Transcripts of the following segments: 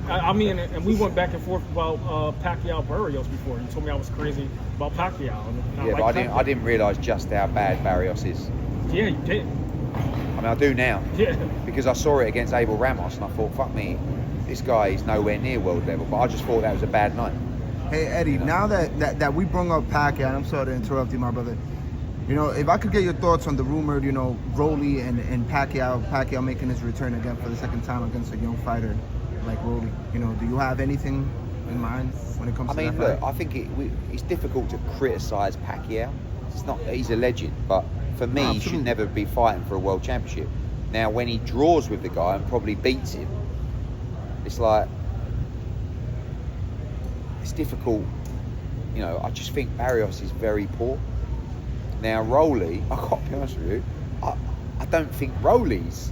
I mean, and we went back and forth about Pacquiao Barrios before. You told me I was crazy about Pacquiao. Yeah, but I didn't realise just how bad Barrios is. Yeah, you did. I mean, I do now. Yeah. Because I saw it against Abel Ramos and I thought, fuck me, this guy is nowhere near world level. But I just thought that was a bad night. Hey, Eddie, now that we brought up Pacquiao, and I'm sorry to interrupt you, my brother. You know, if I could get your thoughts on the rumored, you know, Rolly and Pacquiao making his return again for the second time against a young fighter like Rolly. You know, do you have anything in mind when it comes to that fight? Look, I think it's difficult to criticise Pacquiao. He's a legend, but for me, he should never be fighting for a world championship. Now, when he draws with the guy and probably beats him, it's like, it's difficult. You know, I just think Barrios is very poor. Now, Rolly, I've got to be honest with you, I don't think Rolly's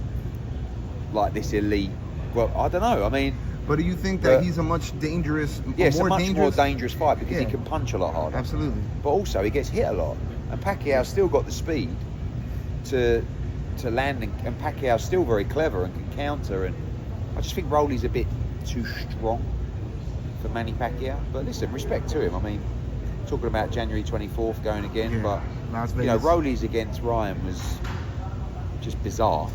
like this elite. Well, I don't know. I mean, but do you think that he's a much more dangerous fight because he can punch a lot harder. Absolutely. But also he gets hit a lot, and Pacquiao's still got the speed to land, and Pacquiao's still very clever and can counter. And I just think Rolly's a bit too strong for Manny Pacquiao. But listen, respect to him. I mean, talking about January 24th going again, but you know, Rolly's against Ryan was just bizarre.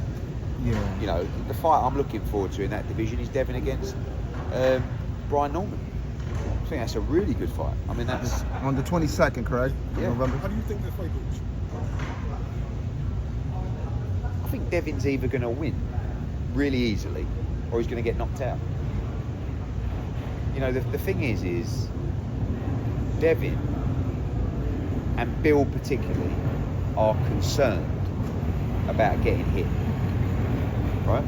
Yeah. You know, the fight I'm looking forward to in that division is Devin against Brian Norman. I think that's a really good fight. I mean, that's on the 22nd, correct? Yeah. November. How do you think that fight goes? I think Devin's either going to win really easily or he's going to get knocked out. You know, the thing is Devin and Bill particularly are concerned about getting hit, right?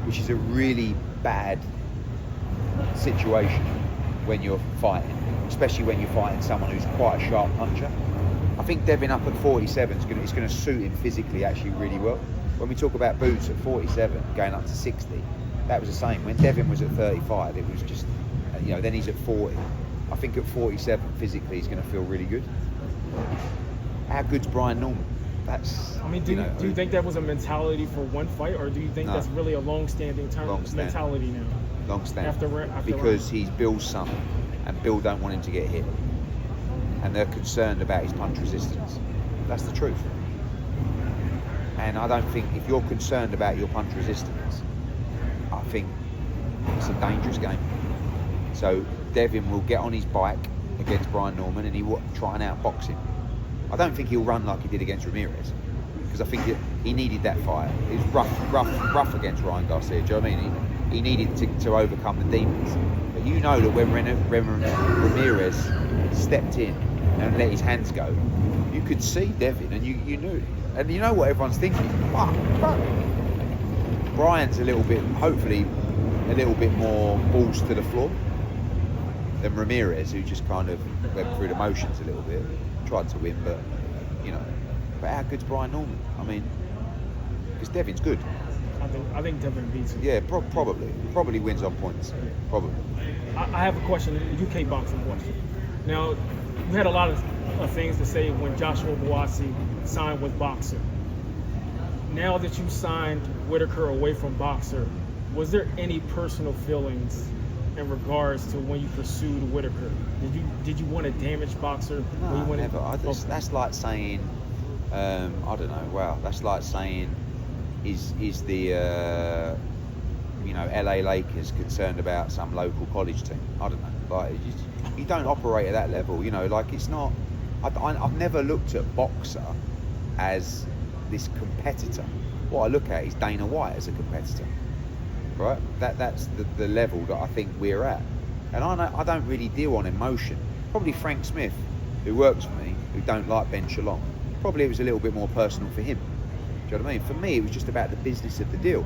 Which is a really bad situation when you're fighting, especially when you're fighting someone who's quite a sharp puncher. I think Devin up at 47 is going to suit him physically actually really well. When we talk about boots at 47 going up to 60, that was the same. When Devin was at 35, it was just, you know, then he's at 40. I think at 47 physically he's going to feel really good. How good's Brian Norman? That's. I mean, do you think that was a mentality for one fight, or do you think that's really a long-standing mentality now? Long-standing. After because he's Bill's son, and Bill don't want him to get hit, and they're concerned about his punch resistance. That's the truth. And I don't think if you're concerned about your punch resistance, I think it's a dangerous game. So Devin will get on his bike against Brian Norman and he will try and outbox him. I don't think he'll run like he did against Ramirez, because I think he needed that fight. It was rough against Ryan Garcia. Do you know what I mean? He needed to overcome the demons. But you know that when Ramirez stepped in and let his hands go, you could see Devin, and you knew. And you know what everyone's thinking? Fuck. Brian's hopefully a little bit more balls to the floor than Ramirez, who just kind of went through the motions a little bit, tried to win, but you know. But how good's Brian Norman? I mean, because Devin's good. I think Devin beats him. Yeah, probably wins on points. Probably. I have a question, a UK boxing question. Now, we had a lot of things to say when Joshua Buatsi signed with Boxer. Now that you signed Whitaker away from Boxer, was there any personal feelings in regards to when you pursued Whitaker? Did you want to damage Boxer? No, never. That's like saying, I don't know. Wow, that's like saying, is the LA Lakers concerned about some local college team? I don't know. Like, you don't operate at that level. You know, like it's not. I've never looked at Boxer as this competitor. What I look at is Dana White as a competitor, right? That's the level that I think we're at. And I don't really deal on emotion. Probably Frank Smith, who works for me, who don't like Ben Shalom, probably it was a little bit more personal for him. Do you know what I mean? For me, it was just about the business of the deal.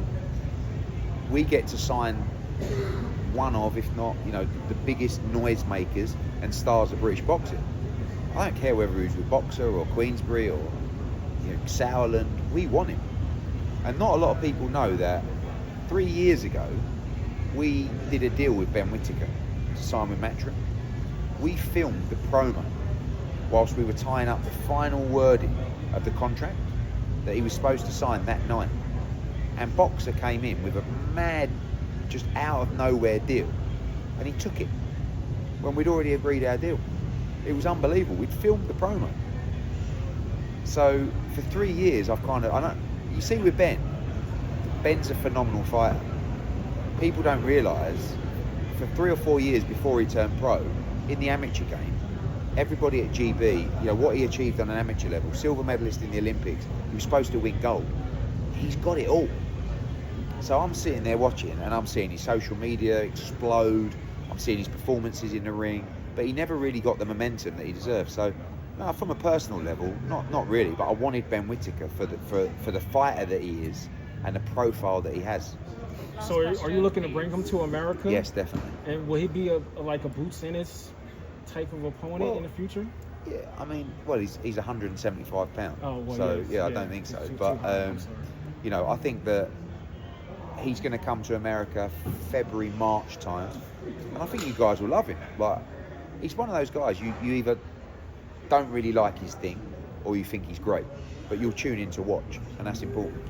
We get to sign one of, if not, the biggest noisemakers and stars of British boxing. I don't care whether he's with Boxer or Queensbury or Sauerland. We want him. And not a lot of people know that 3 years ago, we did a deal with Ben Whittaker to sign with Matchroom. We filmed the promo whilst we were tying up the final wording of the contract that he was supposed to sign that night. And Boxer came in with a mad just out of nowhere deal, and he took it when we'd already agreed our deal. It was unbelievable. We'd filmed the promo. So for 3 years, you see with Ben's a phenomenal fighter. People don't realise, for 3 or 4 years before he turned pro, in the amateur game, everybody at GB, what he achieved on an amateur level, silver medalist in the Olympics, he was supposed to win gold. He's got it all. So I'm sitting there watching, and I'm seeing his social media explode. I'm seeing his performances in the ring, but he never really got the momentum that he deserved. So, no, from a personal level, not really, but I wanted Ben Whittaker for the fighter that he is and the profile that he has. So are you looking to bring him to America? Yes, definitely. And will he be like a Boots Ennis type of opponent in the future? Yeah, I mean, well, he's 175 pounds. Oh, well, so yes, I don't think so. But I think that he's going to come to America February, March time, and I think you guys will love him. Like, he's one of those guys you either don't really like his thing, or you think he's great, but you'll tune in to watch, and that's important.